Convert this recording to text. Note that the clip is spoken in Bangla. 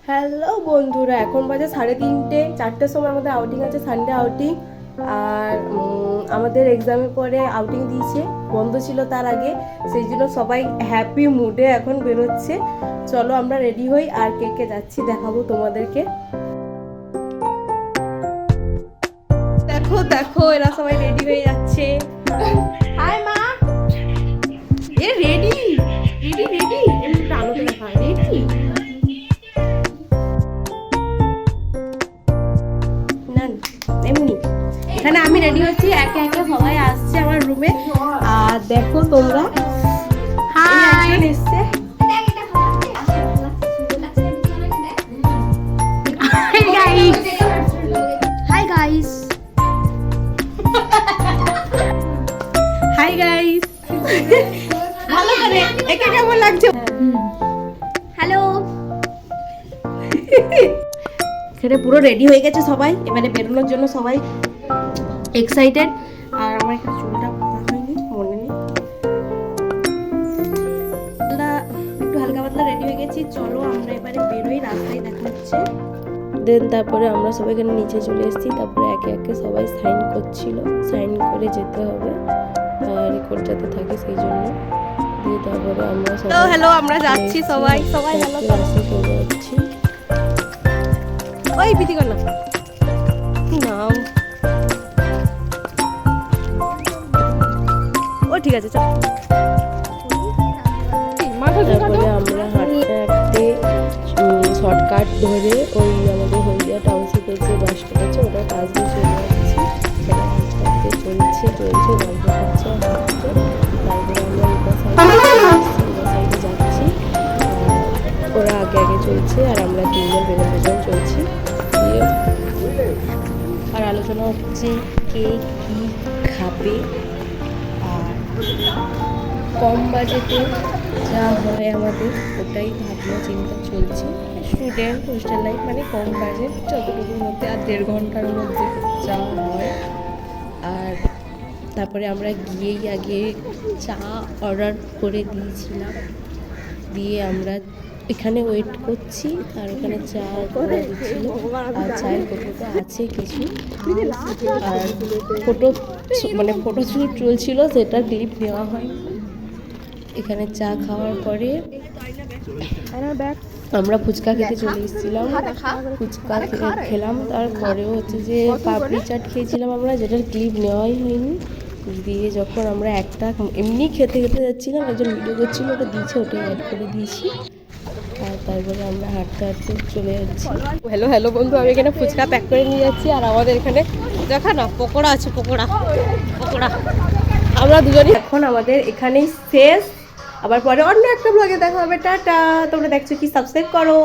হ্যালো বন্ধুরা, এখন বাজে 3:30, 4টের সময় আমাদের আউটিং আছে, সানডে আউটিং। আর আমাদের এক্সামের পরে আউটিং দিয়েছে, বন্ধ ছিল তার আগে, সেই জন্য সবাই হ্যাপি মুডে এখন বেরোচ্ছে। চলো আমরা রেডি হই আর কে কে যাচ্ছি দেখাবো তোমাদেরকে। দেখো দেখো এরা সবাই রেডি হয়ে যাচ্ছে। হাই মা, এ রেডি রেডি রেডি, একটু আলোতে দেখা রেডি। এমনি এখানে আমি রেডি হচ্ছি, একে একে সবাই আসছে আমার রুমে। আর দেখো তোমরা, হাই এসছে। হাই গাইস, হাই গাইস, ভালো করে একে কেমন লাগছে? হ্যালো। এখানে পুরো রেডি হয়ে গেছে সবাই, এবারে বেরোনোর জন্য সবাই এক্সাইটেড। আর আমার এখানে চুলটা হয়নি, মনে নেই, একটু হালকা পাতলা রেডি হয়ে গেছি। চলো আমরা এবারে বেরোই, রাস্তায় দেখা হচ্ছে। দেন তারপরে আমরা সবাই এখানে নিচে চলে এসেছি। তারপরে একে একে সবাই সাইন করছিল, সাইন করে যেতে হবে রেকর্ড যাতে থাকে সেই জন্য। দিয়ে তারপরে আমরা সবাই হ্যালো আমরা যাচ্ছি, সবাই সবাই হ্যালো চলে যাচ্ছি। ওই বিধি কর না নাম, ও ঠিক আছে চল। তারপরে আমরা হাঁটতে হাঁটতে শর্টকাট ধরে ওই আমাদের হলদিয়া টাউনশিপ যে বাসটা আছে ওটা কাজ দিয়ে চলে যাচ্ছি। হাঁটতে হাঁটতে চলছে চলছে গল্প করছে হাঁটছে। তারপরে আমরা ওটা সাইডে যাচ্ছি, ওরা আগে আগে চলছে আর আমরা তিনজন বেরোজন চলছি। আর আলোচনা হচ্ছে কে কী খাবে, আর কম বাজেটে যা হয় আমাদের ওটাই ভাবনা চিন্তা চলছে। স্টুডেন্ট হোস্টেল লাইফ মানে কম বাজেট, যতটুকুর মধ্যে আর 1.5 ঘন্টার মধ্যে যা হয়। আর তারপরে আমরা গিয়েই আগে চা অর্ডার করে দিয়েছিলাম, দিয়ে আমরা এখানে ওয়েট করছি। আর ওখানে চা করে দিচ্ছিল, আর চায়ের ফটোটা আছে কিছু, আর ফটো মানে ফটোশ্যুট চলছিল, সেটা ক্লিপ নেওয়া হয়। এখানে চা খাওয়ার পরে আমরা ফুচকা খেতে চলে এসেছিলাম, ফুচকা খেলাম। তারপরেও হচ্ছে যে পাপড়ি চাট খেয়েছিলাম আমরা, যেটার ক্লিপ নেওয়াই হয়নি। দিয়ে যখন আমরা একটা এমনি খেতে খেতে যাচ্ছিলাম, একজন ভিডিও করছিল, ওটা দিয়েছে, ওটাই অ্যাড করে দিয়েছি। আর তারপরে আমরা হাঁটতে হাঁটতে চলে যাচ্ছি। হ্যালো হ্যালো বন্ধু, আমি এখানে ফুচকা প্যাক করে নিয়ে যাচ্ছি। আর আমাদের এখানে দেখা না পকোড়া আছে, পকোড়া পকোড়া আমরা দুজনই। এখন আমাদের এখানেই শেষ, আবার পরে অন্য একটা ব্লগে দেখা হবে। টাটা। তোমরা দেখছো কি, সাবস্ক্রাইব করো।